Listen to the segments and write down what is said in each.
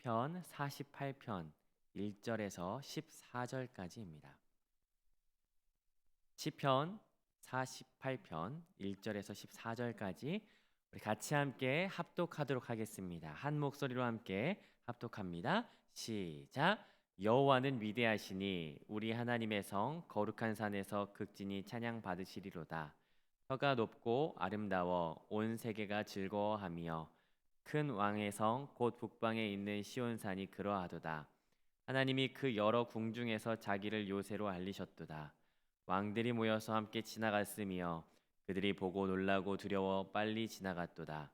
시편 48편 1절에서 14절까지입니다. 시편 48편 1절에서 14절까지 우리 같이 함께 합독하도록 하겠습니다. 한 목소리로 함께 합독합니다. 시작. 여호와는 위대하시니 우리 하나님의 성 거룩한 산에서 극진히 찬양 받으시리로다. 터가 높고 아름다워 온 세계가 즐거워하며 큰 왕의 성 곧 북방에 있는 시온산이 그러하도다. 하나님이 그 여러 궁중에서 자기를 요새로 알리셨도다. 왕들이 모여서 함께 지나갔으며 그들이 보고 놀라고 두려워 빨리 지나갔도다.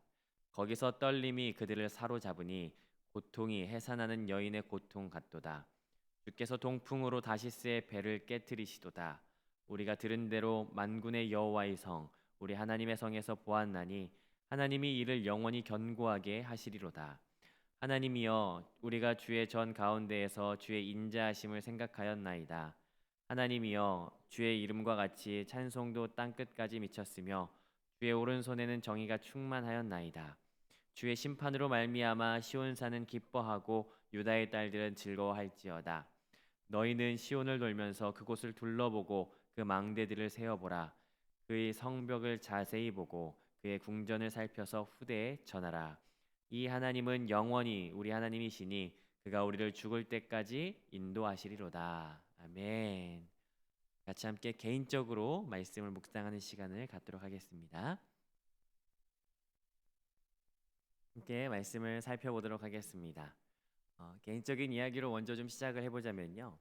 거기서 떨림이 그들을 사로잡으니 고통이 해산하는 여인의 고통 같도다. 주께서 동풍으로 다시스의 배를 깨뜨리시도다. 우리가 들은 대로 만군의 여호와의 성 우리 하나님의 성에서 보았나니 하나님이 이를 영원히 견고하게 하시리로다. 하나님이여 우리가 주의 전 가운데에서 주의 인자하심을 생각하였나이다. 하나님이여 주의 이름과 같이 찬송도 땅끝까지 미쳤으며 주의 오른손에는 정의가 충만하였나이다. 주의 심판으로 말미암아 시온산은 기뻐하고 유다의 딸들은 즐거워할지어다. 너희는 시온을 돌면서 그곳을 둘러보고 그 망대들을 세어보라. 그의 성벽을 자세히 보고 그의 궁전을 살펴서 후대에 전하라. 이 하나님은 영원히 우리 하나님이시니 그가 우리를 죽을 때까지 인도하시리로다. 아멘. 같이 함께 개인적으로 말씀을 묵상하는 시간을 갖도록 하겠습니다. 함께 말씀을 살펴보도록 하겠습니다. 개인적인 이야기로 먼저 좀 시작을 해보자면요.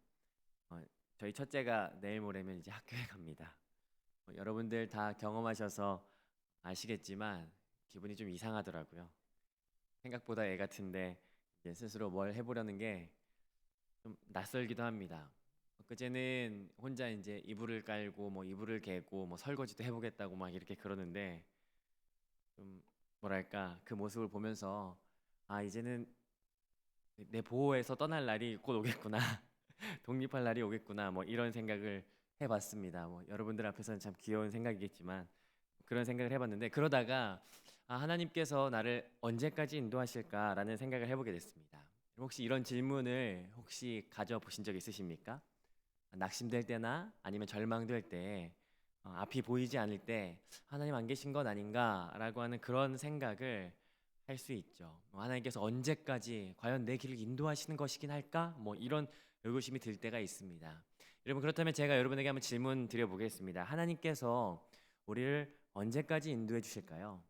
저희 첫째가 내일 모레면 이제 학교에 갑니다. 여러분들 다 경험하셔서 아시겠지만 기분이 좀 이상하더라고요. 생각보다 애 같은데 이제 스스로 뭘 해보려는 게 좀 낯설기도 합니다. 그제는 혼자 이제 이불을 깔고 뭐 이불을 개고 뭐 설거지도 해보겠다고 막 이렇게 그러는데 좀 뭐랄까 그 모습을 보면서 아 이제는 내 보호에서 떠날 날이 곧 오겠구나. 독립할 날이 오겠구나. 뭐 이런 생각을 해봤습니다. 뭐 여러분들 앞에서는 참 귀여운 생각이겠지만 그런 생각을 해봤는데 그러다가 하나님께서 나를 언제까지 인도하실까라는 생각을 해보게 됐습니다. 혹시 이런 질문을 혹시 가져보신 적 있으십니까? 낙심될 때나 아니면 절망될 때 앞이 보이지 않을 때 하나님 안 계신 건 아닌가라고 하는 그런 생각을 할 수 있죠. 하나님께서 언제까지 과연 내 길을 인도하시는 것이긴 할까? 뭐 이런 의구심이 들 때가 있습니다. 여러분 그렇다면 제가 여러분에게 한번 질문 드려보겠습니다. 하나님께서 우리를 언제까지 인도해 주실까요?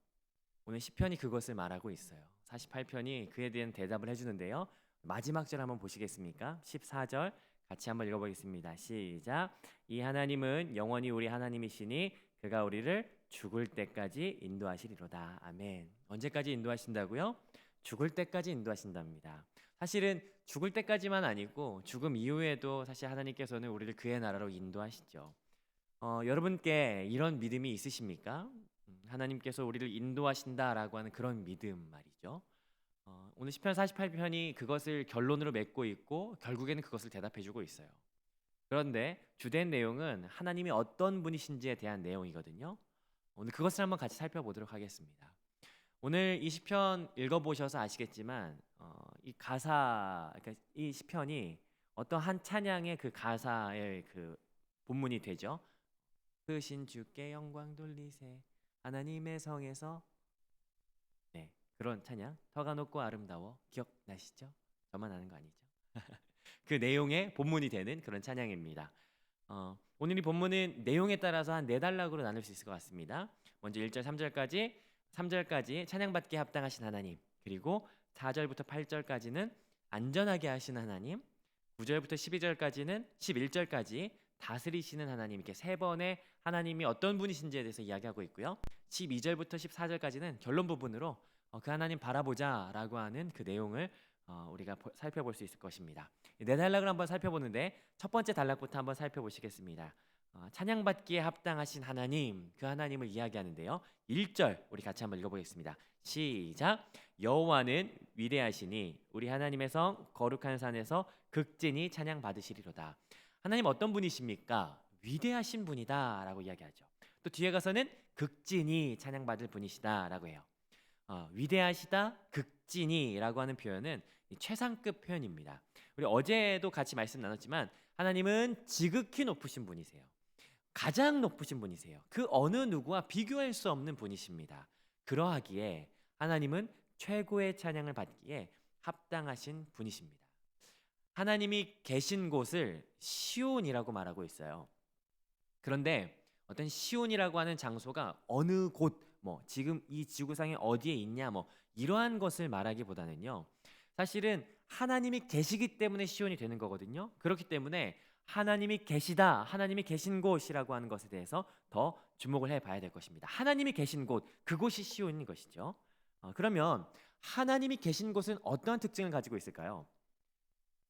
오늘 시편이 그것을 말하고 있어요. 48편이 그에 대한 대답을 해주는데요. 마지막 절 한번 보시겠습니까? 14절 같이 한번 읽어보겠습니다. 시작. 이 하나님은 영원히 우리 하나님이시니 그가 우리를 죽을 때까지 인도하시리로다. 아멘. 언제까지 인도하신다고요? 죽을 때까지 인도하신답니다. 사실은 죽을 때까지만 아니고 죽음 이후에도 사실 하나님께서는 우리를 그의 나라로 인도하시죠. 여러분께 이런 믿음이 있으십니까? 하나님께서 우리를 인도하신다라고 하는 그런 믿음 말이죠. 오늘 시편 48편이 그것을 결론으로 맺고 있고 결국에는 그것을 대답해주고 있어요. 그런데 주된 내용은 하나님이 어떤 분이신지에 대한 내용이거든요. 오늘 그것을 한번 같이 살펴보도록 하겠습니다. 오늘 이 시편 읽어보셔서 아시겠지만 이 가사, 그러니까 이 시편이 어떤 한 찬양의 그 가사의 그 본문이 되죠. 크신 주께 영광 돌리세 하나님의 성에서 네 그런 찬양 터가 높고 아름다워 기억나시죠? 저만 아는 거 아니죠? 그 내용의 본문이 되는 그런 찬양입니다. 오늘 이 본문은 내용에 따라서 한 네 단락으로 나눌 수 있을 것 같습니다. 먼저 1절 3절까지 찬양받기에 합당하신 하나님, 그리고 4절부터 8절까지는 안전하게 하신 하나님, 9절부터 11절까지 다스리시는 하나님, 이렇게 세 번의 하나님이 어떤 분이신지에 대해서 이야기하고 있고요. 12절부터 14절까지는 결론 부분으로 그 하나님 바라보자라고 하는 그 내용을 우리가 살펴볼 수 있을 것입니다. 네 단락을 한번 살펴보는데 첫 번째 단락부터 한번 살펴보시겠습니다. 찬양받기에 합당하신 하나님, 그 하나님을 이야기하는데요. 1절 우리 같이 한번 읽어보겠습니다. 시작. 여호와는 위대하시니 우리 하나님의 성 거룩한 산에서 극진히 찬양받으시리로다. 하나님 어떤 분이십니까? 위대하신 분이다 라고 이야기하죠. 또 뒤에 가서는 극진히 찬양받을 분이시다 라고 해요. 위대하시다, 극진히라고 하는 표현은 이 최상급 표현입니다. 우리 어제도 같이 말씀 나눴지만 하나님은 지극히 높으신 분이세요. 가장 높으신 분이세요. 그 어느 누구와 비교할 수 없는 분이십니다. 그러하기에 하나님은 최고의 찬양을 받기에 합당하신 분이십니다. 하나님이 계신 곳을 시온이라고 말하고 있어요. 그런데 어떤 시온이라고 하는 장소가 어느 곳, 뭐 지금 이 지구상에 어디에 있냐, 뭐 이러한 것을 말하기보다는요. 사실은 하나님이 계시기 때문에 시온이 되는 거거든요. 그렇기 때문에 하나님이 계시다, 하나님이 계신 곳이라고 하는 것에 대해서 더 주목을 해봐야 될 것입니다. 하나님이 계신 곳, 그곳이 시온인 것이죠. 그러면 하나님이 계신 곳은 어떠한 특징을 가지고 있을까요?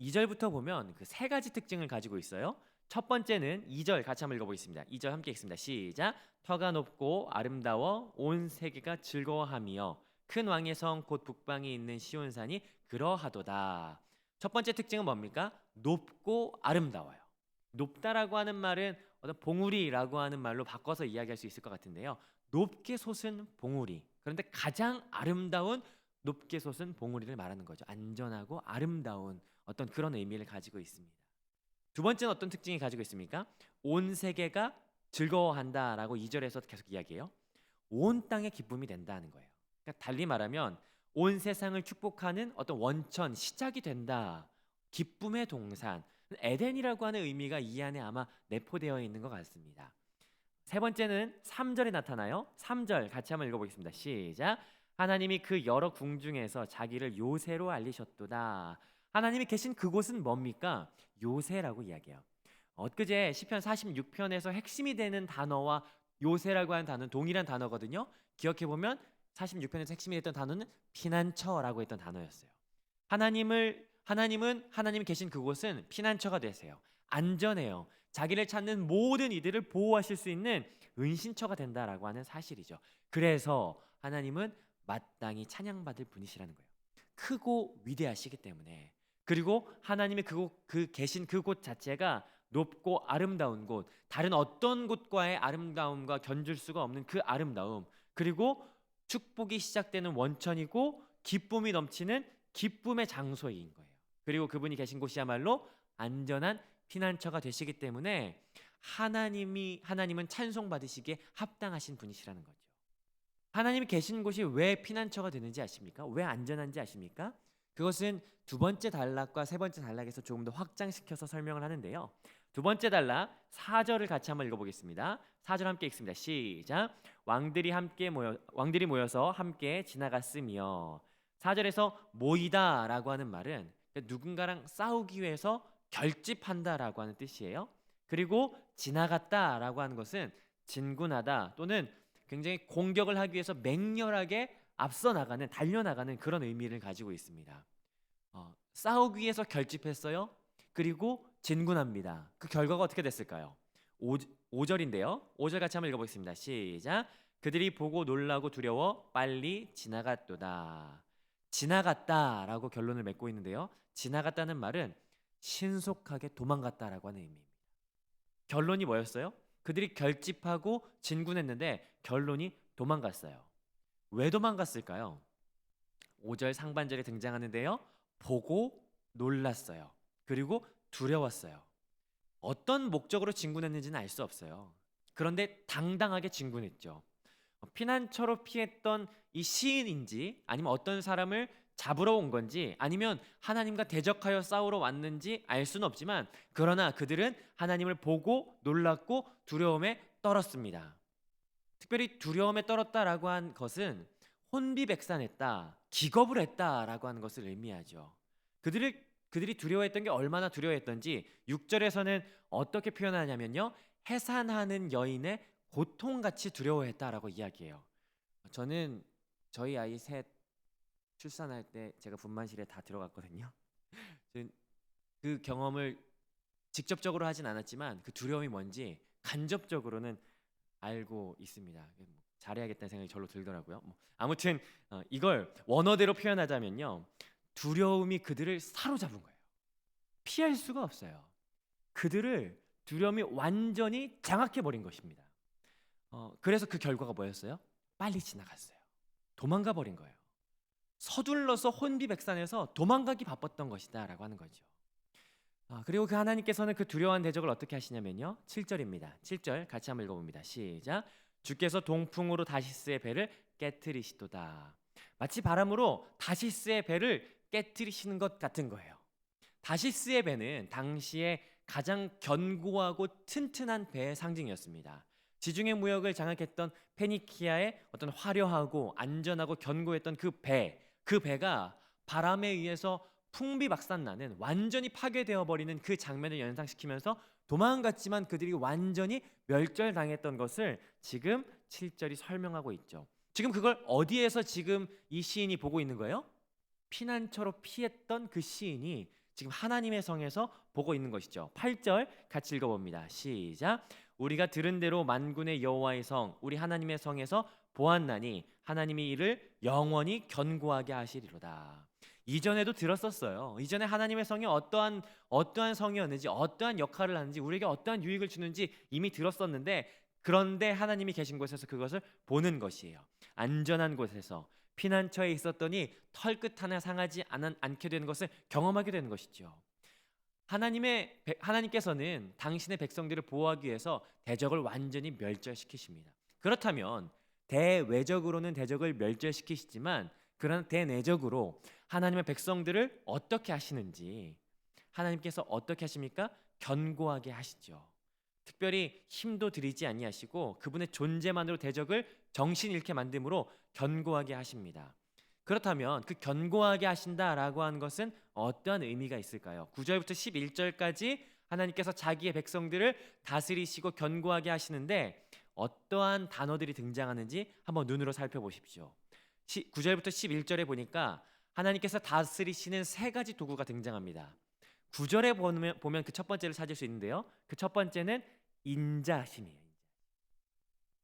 2절부터 보면 그 세 가지 특징을 가지고 있어요. 첫 번째는 2절 같이 한번 읽어보겠습니다. 2절 함께 읽습니다. 시작. 터가 높고 아름다워 온 세계가 즐거워하며 큰 왕의 성 곧 북방에 있는 시온산이 그러하도다. 첫 번째 특징은 뭡니까? 높고 아름다워요. 높다라고 하는 말은 어떤 봉우리라고 하는 말로 바꿔서 이야기할 수 있을 것 같은데요. 높게 솟은 봉우리. 그런데 가장 아름다운 높게 솟은 봉우리를 말하는 거죠. 안전하고 아름다운 어떤 그런 의미를 가지고 있습니다. 두 번째는 어떤 특징이 가지고 있습니까? 온 세계가 즐거워한다라고 2절에서 계속 이야기해요. 온 땅의 기쁨이 된다는 거예요. 그러니까 달리 말하면 온 세상을 축복하는 어떤 원천, 시작이 된다. 기쁨의 동산, 에덴이라고 하는 의미가 이 안에 아마 내포되어 있는 것 같습니다. 세 번째는 3절에 나타나요. 3절 같이 한번 읽어보겠습니다. 시작. 하나님이 그 여러 궁 중에서 자기를 요새로 알리셨도다. 하나님이 계신 그곳은 뭡니까? 요새라고 이야기해요. 엊그제 시편 46편에서 핵심이 되는 단어와 요새라고 하는 단어는 동일한 단어거든요. 기억해보면 46편에서 핵심이 됐던 단어는 피난처라고 했던 단어였어요. 하나님은 하나님이 계신 그곳은 피난처가 되세요. 안전해요. 자기를 찾는 모든 이들을 보호하실 수 있는 은신처가 된다라고 하는 사실이죠. 그래서 하나님은 마땅히 찬양받을 분이시라는 거예요. 크고 위대하시기 때문에. 그리고 하나님의 그 계신 그곳 자체가 높고 아름다운 곳, 다른 어떤 곳과의 아름다움과 견줄 수가 없는 그 아름다움, 그리고 축복이 시작되는 원천이고 기쁨이 넘치는 기쁨의 장소인 거예요. 그리고 그분이 계신 곳이야말로 안전한 피난처가 되시기 때문에 하나님은 찬송받으시기에 합당하신 분이시라는 거죠. 하나님이 계신 곳이 왜 피난처가 되는지 아십니까? 왜 안전한지 아십니까? 그것은 두 번째 단락과 세 번째 단락에서 조금 더 확장시켜서 설명을 하는데요. 두 번째 단락 4절을 같이 한번 읽어보겠습니다. 4절 함께 읽습니다. 시작. 왕들이 모여서 함께 지나갔으며. 4절에서 모이다라고 하는 말은 누군가랑 싸우기 위해서 결집한다라고 하는 뜻이에요. 그리고 지나갔다라고 하는 것은 진군하다 또는 굉장히 공격을 하기 위해서 맹렬하게 앞서 나가는, 달려나가는 그런 의미를 가지고 있습니다. 싸우기 위해서 결집했어요. 그리고 진군합니다. 그 결과가 어떻게 됐을까요? 5절인데요. 5절 같이 한번 읽어보겠습니다. 시작. 그들이 보고 놀라고 두려워 빨리 지나갔도다. 지나갔다라고 결론을 맺고 있는데요. 지나갔다는 말은 신속하게 도망갔다라고 하는 의미입니다. 결론이 뭐였어요? 그들이 결집하고 진군했는데 결론이 도망갔어요. 왜 도망갔을까요? 5절 상반절에 등장하는데요. 보고 놀랐어요. 그리고 두려웠어요. 어떤 목적으로 진군했는지는 알 수 없어요. 그런데 당당하게 진군했죠. 피난처로 피했던 이 시인인지 아니면 어떤 사람을 잡으러 온 건지 아니면 하나님과 대적하여 싸우러 왔는지 알 수는 없지만 그러나 그들은 하나님을 보고 놀랐고 두려움에 떨었습니다. 특별히 두려움에 떨었다라고 한 것은 혼비백산했다, 기겁을 했다라고 하는 것을 의미하죠. 그들이 두려워했던 게 얼마나 두려워했던지 6절에서는 어떻게 표현하냐면요. 해산하는 여인의 고통같이 두려워했다라고 이야기해요. 저는 저희 아이 셋 출산할 때 제가 분만실에 다 들어갔거든요. 그 경험을 직접적으로 하진 않았지만 그 두려움이 뭔지 간접적으로는 알고 있습니다. 잘해야겠다는 생각이 절로 들더라고요. 아무튼 이걸 원어대로 표현하자면요. 두려움이 그들을 사로잡은 거예요. 피할 수가 없어요. 그들을 두려움이 완전히 장악해버린 것입니다. 그래서 그 결과가 뭐였어요? 빨리 지나갔어요. 도망가 버린 거예요. 서둘러서 혼비백산해서 도망가기 바빴던 것이다라고 하는 거죠. 그리고 그 하나님께서는 그 두려워한 대적을 어떻게 하시냐면요. 7절입니다. 7절 같이 한번 읽어봅니다. 시작. 주께서 동풍으로 다시스의 배를 깨트리시도다. 마치 바람으로 다시스의 배를 깨트리시는 것 같은 거예요. 다시스의 배는 당시에 가장 견고하고 튼튼한 배의 상징이었습니다. 지중해 무역을 장악했던 페니키아의 어떤 화려하고 안전하고 견고했던 그 배가 바람에 의해서 풍비박산나는 완전히 파괴되어 버리는 그 장면을 연상시키면서 도망갔지만 그들이 완전히 멸절당했던 것을 지금 7절이 설명하고 있죠. 지금 그걸 어디에서 지금 이 시인이 보고 있는 거예요? 피난처로 피했던 그 시인이 지금 하나님의 성에서 보고 있는 것이죠. 8절 같이 읽어봅니다. 시작. 우리가 들은 대로 만군의 여호와의 성 우리 하나님의 성에서 보았나니 하나님이 이를 영원히 견고하게 하시리로다. 이전에도 들었었어요. 이전에 하나님의 성이 어떠한 성이었는지 어떠한 역할을 하는지 우리에게 어떠한 유익을 주는지 이미 들었었는데 그런데 하나님이 계신 곳에서 그것을 보는 것이에요. 안전한 곳에서 피난처에 있었더니 털끝 하나 상하지 않게 되는 것을 경험하게 되는 것이죠. 하나님께서는 당신의 백성들을 보호하기 위해서 대적을 완전히 멸절시키십니다. 그렇다면 대외적으로는 대적을 멸절시키시지만 그러나 대내적으로 하나님의 백성들을 어떻게 하시는지 하나님께서 어떻게 하십니까? 견고하게 하시죠. 특별히 힘도 들이지 아니하시고 그분의 존재만으로 대적을 정신 잃게 만듦으로 견고하게 하십니다. 그렇다면 그 견고하게 하신다라고 하는 것은 어떠한 의미가 있을까요? 9절부터 11절까지 하나님께서 자기의 백성들을 다스리시고 견고하게 하시는데 어떠한 단어들이 등장하는지 한번 눈으로 살펴보십시오. 9절부터 11절에 보니까 하나님께서 다스리시는 세 가지 도구가 등장합니다. 9절에 보면 그 첫 번째를 찾을 수 있는데요. 그 첫 번째는 인자하심이에요.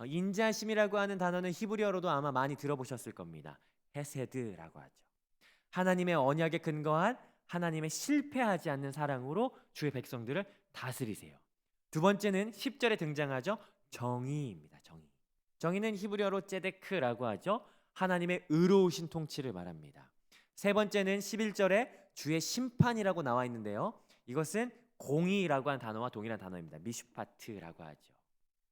인자하심이라고 하는 단어는 히브리어로도 아마 많이 들어보셨을 겁니다. 헤세드라고 하죠. 하나님의 언약에 근거한 하나님의 실패하지 않는 사랑으로 주의 백성들을 다스리세요. 두 번째는 10절에 등장하죠. 정의입니다. 정의는 히브리어로 ጼ데크라고 하죠. 하나님의 의로우신 통치를 말합니다. 세 번째는 11절에 주의 심판이라고 나와 있는데요. 이것은 공의라고 하는 단어와 동일한 단어입니다. 미슈파트라고 하죠.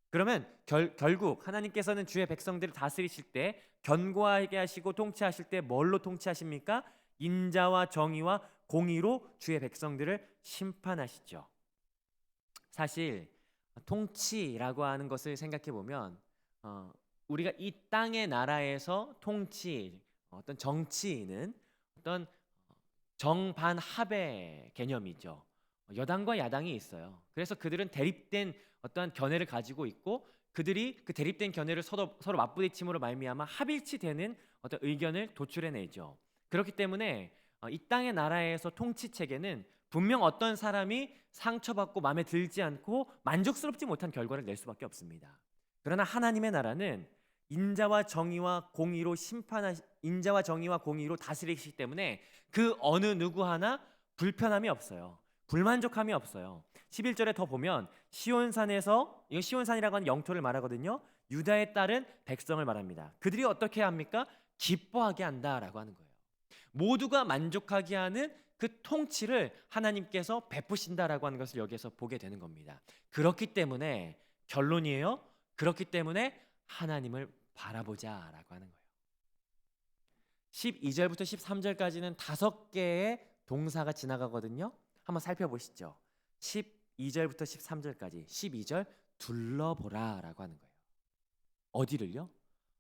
그러면 결국 하나님께서는 주의 백성들을 다스리실 때 견고하게 하시고 통치하실 때 뭘로 통치하십니까? 인자와 정의와 공의로 주의 백성들을 심판하시죠. 사실 통치라고 하는 것을 생각해 보면 우리가 이 땅의 나라에서 통치, 어떤 정치는 어떤 정반합의 개념이죠. 여당과 야당이 있어요. 그래서 그들은 대립된 어떠한 견해를 가지고 있고 그들이 그 대립된 견해를 서로 맞부딪힘으로 말미암아 합일치되는 어떤 의견을 도출해내죠. 그렇기 때문에 이 땅의 나라에서 통치 체계는 분명 어떤 사람이 상처받고 마음에 들지 않고 만족스럽지 못한 결과를 낼 수밖에 없습니다. 그러나 하나님의 나라는 인자와 정의와 공의로 다스리시기 때문에 그 어느 누구 하나 불편함이 없어요. 불만족함이 없어요. 11절에 더 보면 시온산에서, 이거 시온산이라고 하는 영토를 말하거든요. 유다에 따른 백성을 말합니다. 그들이 어떻게 합니까? 기뻐하게 한다라고 하는 거예요. 모두가 만족하게 하는 그 통치를 하나님께서 베푸신다라고 하는 것을 여기에서 보게 되는 겁니다. 그렇기 때문에 결론이에요. 그렇기 때문에 하나님을 바라보자라고 하는 거예요. 12절부터 13절까지는 5개의 동사가 지나가거든요. 한번 살펴보시죠. 12절부터 13절까지. 12절 둘러보라라고 하는 거예요. 어디를요?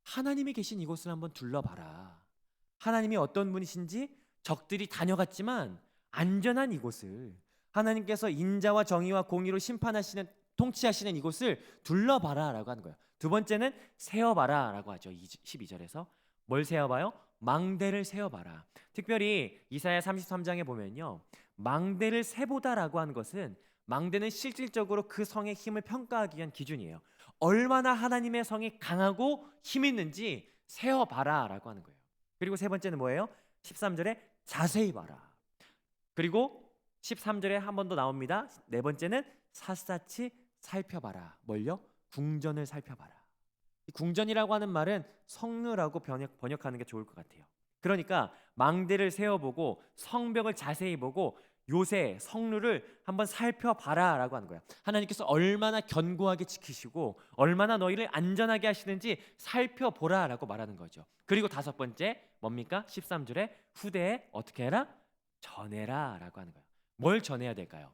하나님이 계신 이곳을 한번 둘러봐라. 하나님이 어떤 분이신지 적들이 다녀갔지만 안전한 이곳을 하나님께서 인자와 정의와 공의로 심판하시는 통치하시는 이곳을 둘러봐라라고 하는 거예요. 두 번째는 세어봐라라고 하죠. 12절에서 뭘 세어봐요? 망대를 세어봐라. 특별히 이사야 33장에 보면요, 망대를 세보다라고 하는 것은 망대는 실질적으로 그 성의 힘을 평가하기 위한 기준이에요. 얼마나 하나님의 성이 강하고 힘 있는지 세어봐라라고 하는 거예요. 그리고 세 번째는 뭐예요? 13절에 자세히 봐라. 그리고 13절에 한 번 더 나옵니다. 네 번째는 샅샅이 살펴봐라. 뭘요? 궁전을 살펴봐라. 이 궁전이라고 하는 말은 성루라고 번역하는 게 좋을 것 같아요. 그러니까 망대를 세워보고 성벽을 자세히 보고 요새 성루를 한번 살펴봐라 라고 하는 거야. 하나님께서 얼마나 견고하게 지키시고 얼마나 너희를 안전하게 하시는지 살펴보라 라고 말하는 거죠. 그리고 다섯 번째 뭡니까? 13절에 후대에 어떻게 해라? 전해라 라고 하는 거예요. 뭘 전해야 될까요?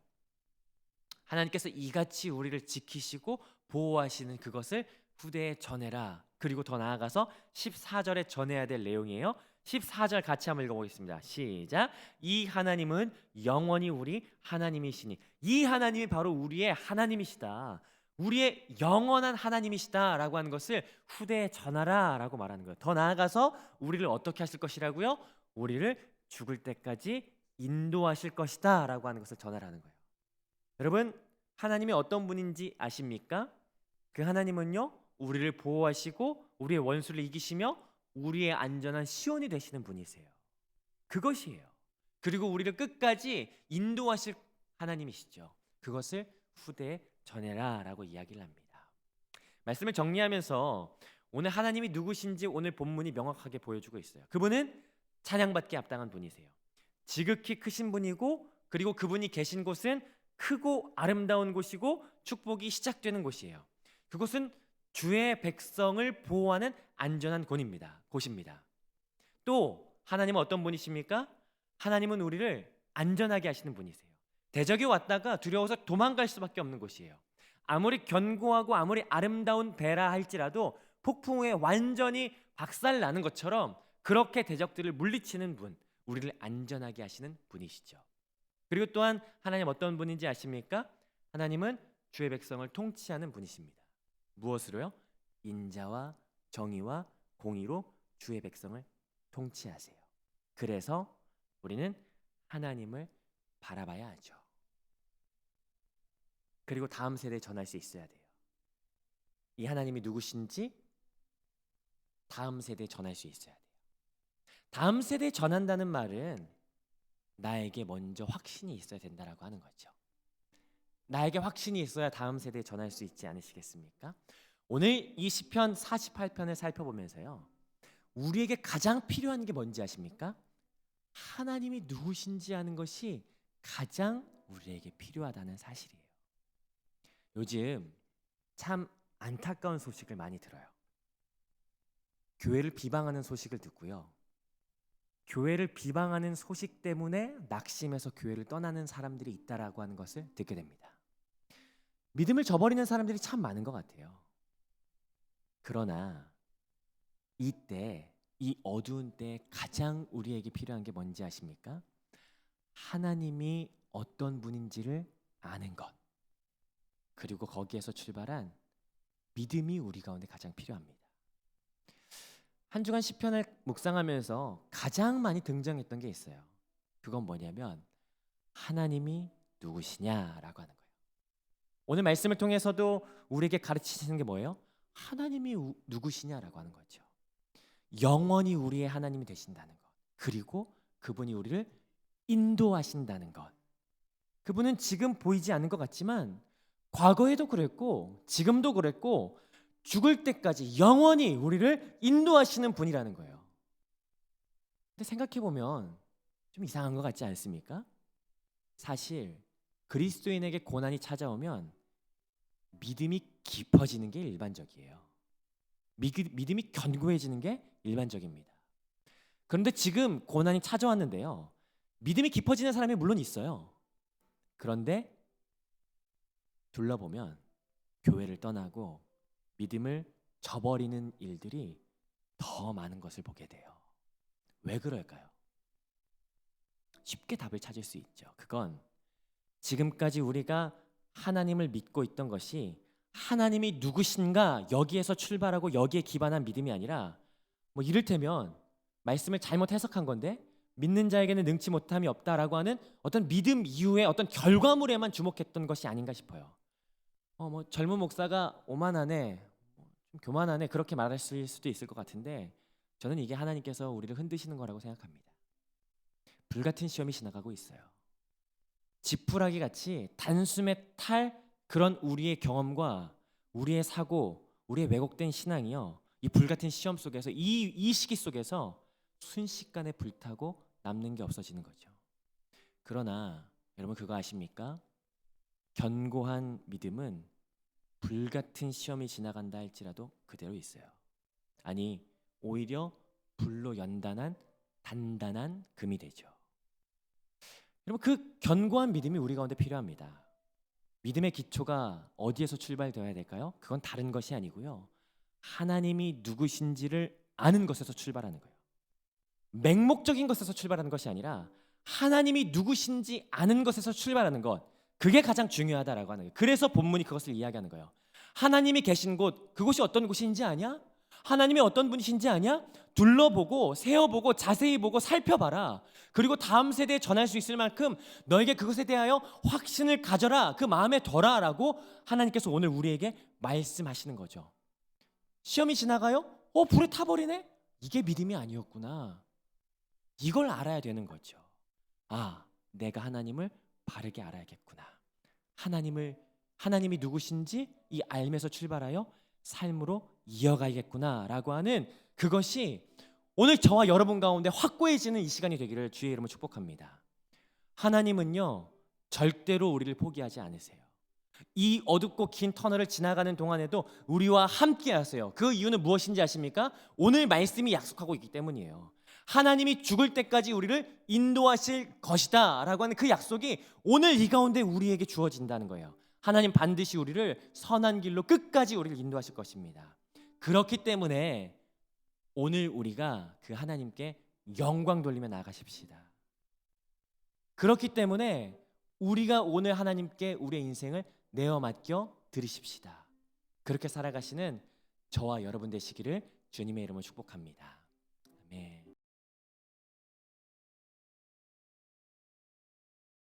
하나님께서 이같이 우리를 지키시고 보호하시는 그것을 후대에 전해라. 그리고 더 나아가서 14절에 전해야 될 내용이에요. 14절 같이 한번 읽어보겠습니다. 시작. 이 하나님은 영원히 우리 하나님이시니. 이 하나님이 바로 우리의 하나님이시다. 우리의 영원한 하나님이시다 라고 하는 것을 후대에 전하라 라고 말하는 거예요. 더 나아가서 우리를 어떻게 하실 것이라고요? 우리를 죽을 때까지 인도하실 것이다 라고 하는 것을 전하라는 거예요. 여러분, 하나님이 어떤 분인지 아십니까? 그 하나님은요, 우리를 보호하시고 우리의 원수를 이기시며 우리의 안전한 시온이 되시는 분이세요. 그것이에요. 그리고 우리를 끝까지 인도하실 하나님이시죠. 그것을 후대에 전해라 라고 이야기를 합니다. 말씀을 정리하면서 오늘 하나님이 누구신지 오늘 본문이 명확하게 보여주고 있어요. 그분은 찬양받기 합당한 분이세요. 지극히 크신 분이고, 그리고 그분이 계신 곳은 크고 아름다운 곳이고 축복이 시작되는 곳이에요. 그곳은 주의 백성을 보호하는 안전한 곳입니다. 또 하나님은 어떤 분이십니까? 하나님은 우리를 안전하게 하시는 분이세요. 대적이 왔다가 두려워서 도망갈 수밖에 없는 곳이에요. 아무리 견고하고 아무리 아름다운 배라 할지라도 폭풍 후에 완전히 박살나는 것처럼 그렇게 대적들을 물리치는 분, 우리를 안전하게 하시는 분이시죠. 그리고 또한 하나님 어떤 분인지 아십니까? 하나님은 주의 백성을 통치하는 분이십니다. 무엇으로요? 인자와 정의와 공의로 주의 백성을 통치하세요. 그래서 우리는 하나님을 바라봐야 하죠. 그리고 다음 세대에 전할 수 있어야 돼요. 이 하나님이 누구신지 다음 세대에 전할 수 있어야 돼요. 다음 세대에 전한다는 말은 나에게 먼저 확신이 있어야 된다라고 하는 거죠. 나에게 확신이 있어야 다음 세대에 전할 수 있지 않으시겠습니까? 오늘 이 시편 48편을 살펴보면서요, 우리에게 가장 필요한 게 뭔지 아십니까? 하나님이 누구신지 아는 것이 가장 우리에게 필요하다는 사실이에요. 요즘 참 안타까운 소식을 많이 들어요. 교회를 비방하는 소식을 듣고요, 교회를 비방하는 소식 때문에 낙심해서 교회를 떠나는 사람들이 있다라고 하는 것을 듣게 됩니다. 믿음을 저버리는 사람들이 참 많은 것 같아요. 그러나 이때, 이 어두운 때 가장 우리에게 필요한 게 뭔지 아십니까? 하나님이 어떤 분인지를 아는 것, 그리고 거기에서 출발한 믿음이 우리 가운데 가장 필요합니다. 한 주간 시편을 묵상하면서 가장 많이 등장했던 게 있어요. 그건 뭐냐면 하나님이 누구시냐라고 하는 거예요. 오늘 말씀을 통해서도 우리에게 가르치시는 게 뭐예요? 하나님이 누구시냐라고 하는 거죠. 영원히 우리의 하나님이 되신다는 것, 그리고 그분이 우리를 인도하신다는 것. 그분은 지금 보이지 않는 것 같지만 과거에도 그랬고 지금도 그랬고 죽을 때까지 영원히 우리를 인도하시는 분이라는 거예요. 근데 생각해보면 좀 이상한 것 같지 않습니까? 사실 그리스도인에게 고난이 찾아오면 믿음이 깊어지는 게 일반적이에요. 믿음이 견고해지는 게 일반적입니다. 그런데 지금 고난이 찾아왔는데요, 믿음이 깊어지는 사람이 물론 있어요. 그런데 둘러보면 교회를 떠나고 믿음을 저버리는 일들이 더 많은 것을 보게 돼요. 왜 그럴까요? 쉽게 답을 찾을 수 있죠. 그건 지금까지 우리가 하나님을 믿고 있던 것이 하나님이 누구신가 여기에서 출발하고 여기에 기반한 믿음이 아니라, 뭐 이를테면 말씀을 잘못 해석한 건데 믿는 자에게는 능치 못함이 없다라고 하는 어떤 믿음 이후의 어떤 결과물에만 주목했던 것이 아닌가 싶어요. 뭐 젊은 목사가 오만하네, 좀 교만하네, 그렇게 말하실 수도 있을 것 같은데 저는 이게 하나님께서 우리를 흔드시는 거라고 생각합니다. 불같은 시험이 지나가고 있어요. 지푸라기 같이 단숨에 탈 그런 우리의 경험과 우리의 사고, 우리의 왜곡된 신앙이요, 이 불같은 시험 속에서 이 시기 속에서 순식간에 불타고 남는 게 없어지는 거죠. 그러나 여러분 그거 아십니까? 견고한 믿음은 불같은 시험이 지나간다 할지라도 그대로 있어요. 아니 오히려 불로 연단한 단단한 금이 되죠. 여러분 그 견고한 믿음이 우리 가운데 필요합니다. 믿음의 기초가 어디에서 출발되어야 될까요? 그건 다른 것이 아니고요. 하나님이 누구신지를 아는 것에서 출발하는 거예요. 맹목적인 것에서 출발하는 것이 아니라 하나님이 누구신지 아는 것에서 출발하는 것, 그게 가장 중요하다라고 하는 거예요. 그래서 본문이 그것을 이야기하는 거예요. 하나님이 계신 곳, 그곳이 어떤 곳인지 아냐? 하나님이 어떤 분이신지 아냐? 둘러보고 세어보고 자세히 보고 살펴봐라. 그리고 다음 세대에 전할 수 있을 만큼 너에게 그것에 대하여 확신을 가져라. 그 마음에 둬라라고 하나님께서 오늘 우리에게 말씀하시는 거죠. 시험이 지나가요? 불에 타버리네? 이게 믿음이 아니었구나. 이걸 알아야 되는 거죠. 내가 하나님을 바르게 알아야겠구나. 하나님이 누구신지 이 알면서 출발하여 삶으로 이어가야겠구나라고 하는 그것이 오늘 저와 여러분 가운데 확고해지는 이 시간이 되기를 주의 이름으로 축복합니다. 하나님은요 절대로 우리를 포기하지 않으세요. 이 어둡고 긴 터널을 지나가는 동안에도 우리와 함께 하세요. 그 이유는 무엇인지 아십니까? 오늘 말씀이 약속하고 있기 때문이에요. 하나님이 죽을 때까지 우리를 인도하실 것이다 라고 하는 그 약속이 오늘 이 가운데 우리에게 주어진다는 거예요. 하나님 반드시 우리를 선한 길로 끝까지 우리를 인도하실 것입니다. 그렇기 때문에 오늘 우리가 그 하나님께 영광 돌리며 나아가십시다. 그렇기 때문에 우리가 오늘 하나님께 우리의 인생을 내어 맡겨 드리십시다. 그렇게 살아가시는 저와 여러분 되시기를 주님의 이름으로 축복합니다. 아멘.